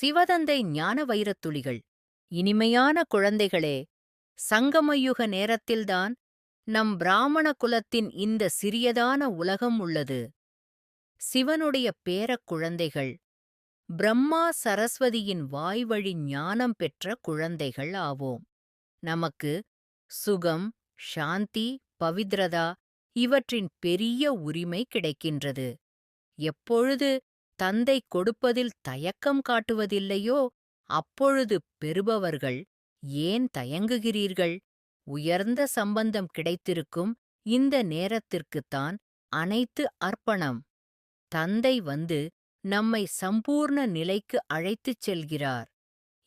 சிவதந்தை ஞான வைரத்துளிகள். இனிமையான குழந்தைகளே, சங்கமயுக நேரத்தில்தான் நம் பிராமண குலத்தின் இந்த சிறியதான உலகம் உள்ளது. சிவனுடைய பேரக் குழந்தைகள், பிரம்மா சரஸ்வதியின் வாய்வழி ஞானம் பெற்ற குழந்தைகள் ஆவோம். நமக்கு சுகம், சாந்தி, பவித்ரதா இவற்றின் பெரிய உரிமை கிடைக்கின்றது. எப்பொழுது தந்தை கொடுப்பதில் தயக்கம் காட்டுவதில்லையோ அப்பொழுது பெறுபவர்கள் ஏன் தயங்குகிறீர்கள்? உயர்ந்த சம்பந்தம் கிடைத்திருக்கும் இந்த நேரத்திற்குத்தான் அனைத்து அர்ப்பணம். தந்தை வந்து நம்மை சம்பூர்ண நிலைக்கு அழைத்துச் செல்கிறார்.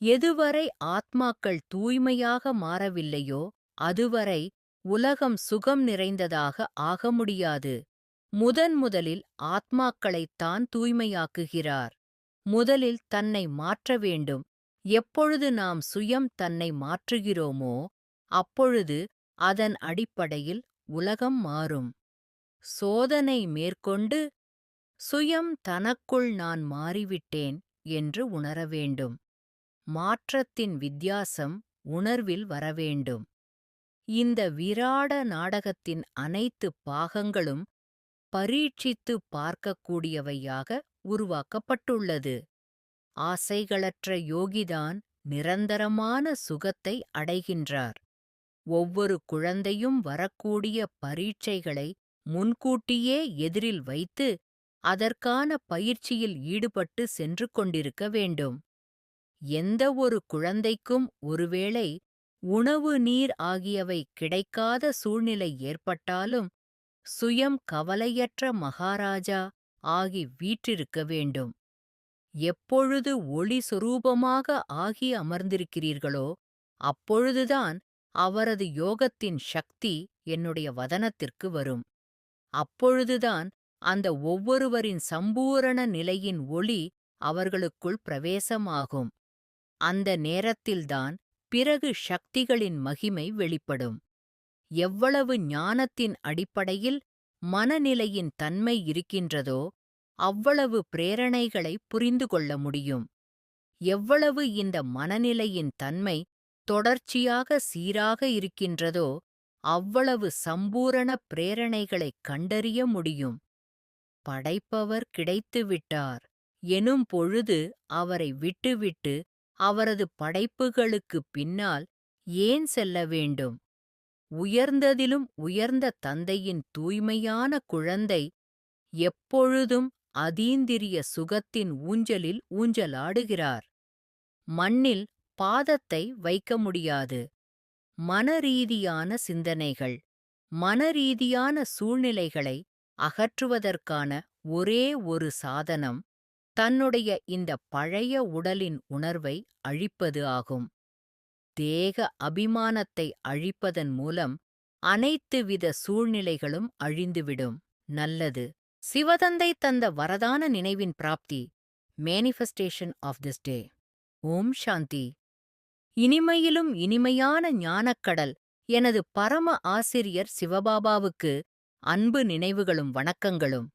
எதுவரை ஆத்மாக்கள் தூய்மையாக மாறவில்லையோ அதுவரை உலகம் சுகம் நிறைந்ததாக ஆக முடியாது. முதலில் ஆத்மாக்களைத் தான் தூய்மையாக்குகிறார். முதலில் தன்னை மாற்ற வேண்டும். எப்பொழுது நாம் சுயம் தன்னை மாற்றுகிறோமோ அப்பொழுது அதன் அடிப்படையில் உலகம் மாறும். சோதனை மேற்கொண்டு சுயம் தனக்குள் நான் மாறிவிட்டேன் என்று உணர வேண்டும். மாற்றத்தின் வித்தியாசம் உணர்வில் வரவேண்டும். இந்த விராட நாடகத்தின் அனைத்து பாகங்களும் பரீட்சித்து பார்க்கக்கூடியவையாக உருவாக்கப்பட்டுள்ளது. ஆசைகளற்ற யோகிதான் நிரந்தரமான சுகத்தை அடைகின்றார். ஒவ்வொரு குழந்தையும் வரக்கூடிய பரீட்சைகளை முன்கூட்டியே எதிரில் வைத்து அதற்கான பயிற்சியில் ஈடுபட்டு சென்று கொண்டிருக்க வேண்டும். எந்த ஒரு குழந்தைக்கும் ஒருவேளை உணவு நீர் ஆகியவை கிடைக்காத சூழ்நிலை ஏற்பட்டாலும் சுயம் கவலையற்ற மகாராஜா ஆகி வீற்றிருக்க வேண்டும். எப்பொழுது ஒளி சொரூபமாக ஆகி அமர்ந்திருக்கிறீர்களோ அப்பொழுதுதான் அவரது யோகத்தின் சக்தி என்னுடைய வதனத்திற்கு வரும். அப்பொழுதுதான் அந்த ஒவ்வொருவரின் சம்பூரண நிலையின் ஒளி அவர்களுக்குள் பிரவேசமாகும். அந்த நேரத்தில்தான் பிறகு சக்திகளின் மகிமை வெளிப்படும். எவ்வளவு ஞானத்தின் அடிப்படையில் மனநிலையின் தன்மை இருக்கின்றதோ அவ்வளவு பிரேரணைகளை புரிந்து கொள்ள முடியும். எவ்வளவு இந்த மனநிலையின் தன்மை தொடர்ச்சியாக சீராக இருக்கின்றதோ அவ்வளவு சம்பூரண பிரேரணைகளைக் கண்டறிய முடியும். படைப்பவர் கிடைத்துவிட்டார் எனும் பொழுது அவரை விட்டுவிட்டு அவரது படைப்புகளுக்குப் பின்னால் ஏன் செல்ல வேண்டும்? உயர்ந்ததிலும் உயர்ந்த தந்தையின் தூய்மையான குழந்தை எப்பொழுதும் அதீந்திரிய சுகத்தின் ஊஞ்சலில் ஊஞ்சலாடுகிறார். மண்ணில் பாதத்தை வைக்க முடியாது. மனரீதியான சிந்தனைகள், மனரீதியான சூழ்நிலைகளை அகற்றுவதற்கான ஒரே ஒரு சாதனம் தன்னுடைய இந்த பழைய உடலின் உணர்வை அழிப்பது ஆகும். தேக அபிமானத்தை அழிப்பதன் மூலம் அனைத்து வித சூழ்நிலைகளும் அழிந்துவிடும். நல்லது. சிவதந்தை தந்த வரதான நினைவின் பிராப்தி. Manifestation of this day. ஓம் சாந்தி. இனிமையிலும் இனிமையான ஞானக்கடல் எனது பரம ஆசிரியர் சிவபாபாவுக்கு அன்பு நினைவுகளும் வணக்கங்களும்.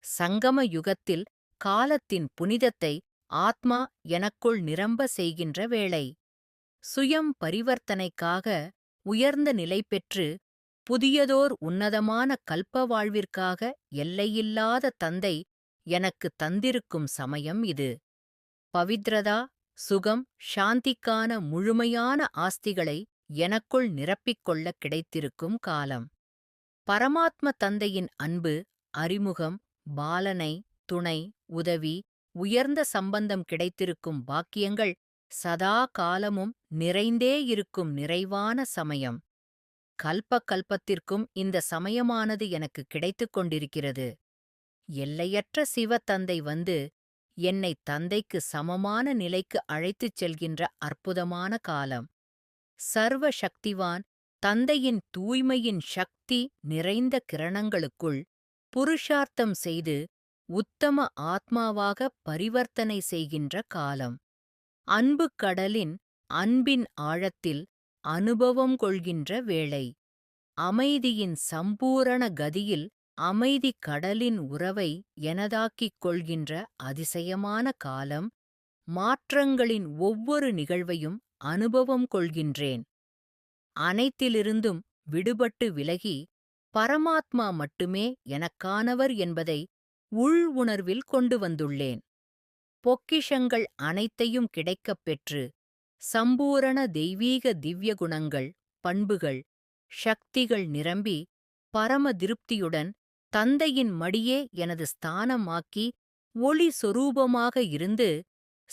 சங்கம யுகத்தில் காலத்தின் புனிதத்தை ஆத்மா எனக்குள் நிரம்ப செய்கின்ற வேளை. சுயம் பரிவர்த்தனைக்காக உயர்ந்த நிலை பெற்று புதியதோர் உன்னதமான கல்ப வாழ்விற்காக எல்லையில்லாத தந்தை எனக்கு தந்திருக்கும் சமயம் இது. பவித்ரதா, சுகம், சாந்திக்கான முழுமையான ஆஸ்திகளை எனக்குள் நிரப்பிக்கொள்ள கிடைத்திருக்கும் காலம். பரமாத்ம தந்தையின் அன்பு, அறிமுகம், பாலனை, துணை, உதவி, உயர்ந்த சம்பந்தம் கிடைத்திருக்கும் பாக்கியங்கள் சதா காலமும் நிறைந்தே இருக்கும் நிறைவான சமயம். கல்ப கல்பத்திற்கும் இந்த சமயமானது எனக்கு கிடைத்துக் கொண்டிருக்கிறது. எல்லையற்ற சிவ தந்தை வந்து என்னை தந்தைக்கு சமமான நிலைக்கு அழைத்துச் செல்கின்ற அற்புதமான காலம். சர்வ சக்திவான் தந்தையின் தூய்மையின் சக்தி நிறைந்த கிரணங்களுக்குள் புருஷார்த்தம் செய்து உத்தம ஆத்மாவாக பரிவர்த்தனை செய்கின்ற காலம். அன்பு கடலின் அன்பின் ஆழத்தில் அனுபவம் கொள்கின்ற வேளை. அமைதியின் சம்பூரண கதியில் அமைதி கடலின் உறவை எனதாக்கிக் கொள்கின்ற அதிசயமான காலம். மாற்றங்களின் ஒவ்வொரு நிகழ்வையும் அனுபவம் கொள்கின்றேன். அனைத்திலிருந்தும் விடுபட்டு விலகி, பரமாத்மா மட்டுமே எனக்கானவர் என்பதை உள் உணர்வில் கொண்டு வந்துள்ளேன். பொக்கிஷங்கள் அனைத்தையும் கிடைக்கப் பெற்று, சம்பூரண தெய்வீக திவ்ய குணங்கள், பண்புகள், சக்திகள் நிரம்பி, பரம திருப்தியுடன் தந்தையின் மடியே எனது ஸ்தானமாக்கி ஒளி சொரூபமாக இருந்து,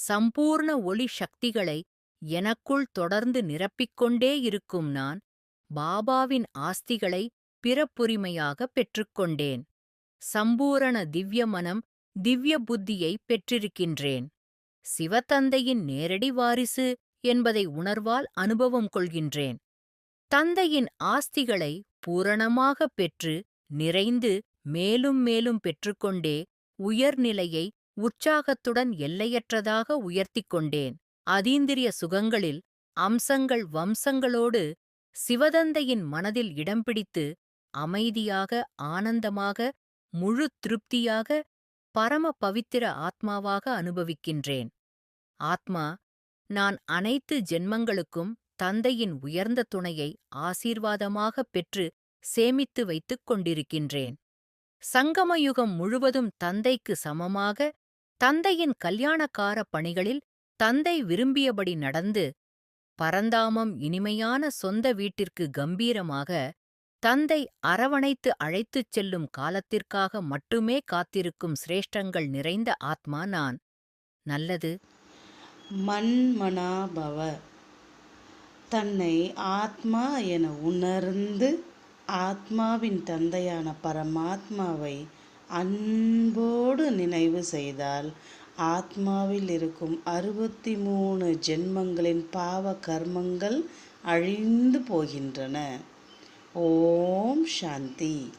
சம்பூர்ண ஒளி சக்திகளை எனக்குள் தொடர்ந்து நிரப்பிக்கொண்டே இருக்கும் நான், பாபாவின் ஆஸ்திகளை பிறப்புரிமையாகப் பெற்றுக்கொண்டேன். சம்பூரண திவ்ய மனம், திவ்ய புத்தியை பெற்றிருக்கின்றேன். சிவதந்தையின் நேரடி வாரிசு என்பதை உணர்வால் அனுபவம் கொள்கின்றேன். தந்தையின் ஆஸ்திகளை பூரணமாகப் பெற்று, நிறைந்து, மேலும் மேலும் பெற்றுக்கொண்டே உயர்நிலையை உற்சாகத்துடன் எல்லையற்றதாக உயர்த்திக் கொண்டேன். அதீந்திரிய சுகங்களில் அம்சங்கள் வம்சங்களோடு சிவதந்தையின் மனதில் இடம் பிடித்து, அமைதியாக, ஆனந்தமாக, முழு திருப்தியாக, பரம பவித்திர ஆத்மாவாக அனுபவிக்கின்றேன். ஆத்மா, நான் அனைத்து ஜென்மங்களுக்கும் தந்தையின் உயர்ந்த துணையை ஆசீர்வாதமாகப் பெற்று சேமித்து வைத்துக் கொண்டிருக்கின்றேன். சங்கமயுகம் முழுவதும் தந்தைக்கு சமமாக, தந்தையின் கல்யாணக்கார பணிகளில் தந்தை விரும்பியபடி நடந்து, பரந்தாமம் இனிமையான சொந்த வீட்டிற்கு கம்பீரமாக, தந்தை அரவணைத்து அழைத்துச் செல்லும் காலத்திற்காக மட்டுமே காத்திருக்கும் சிரேஷ்டங்கள் நிறைந்த ஆத்மா நான். நல்லது. மன்மனாபவ. தன்னை ஆத்மா என உணர்ந்து, ஆத்மாவின் தந்தையான பரமாத்மாவை அன்போடு நினைவு செய்தால், ஆத்மாவில் இருக்கும் 63 ஜென்மங்களின் பாவ கர்மங்கள் அழிந்து போகின்றன. ஓம் சாந்தி.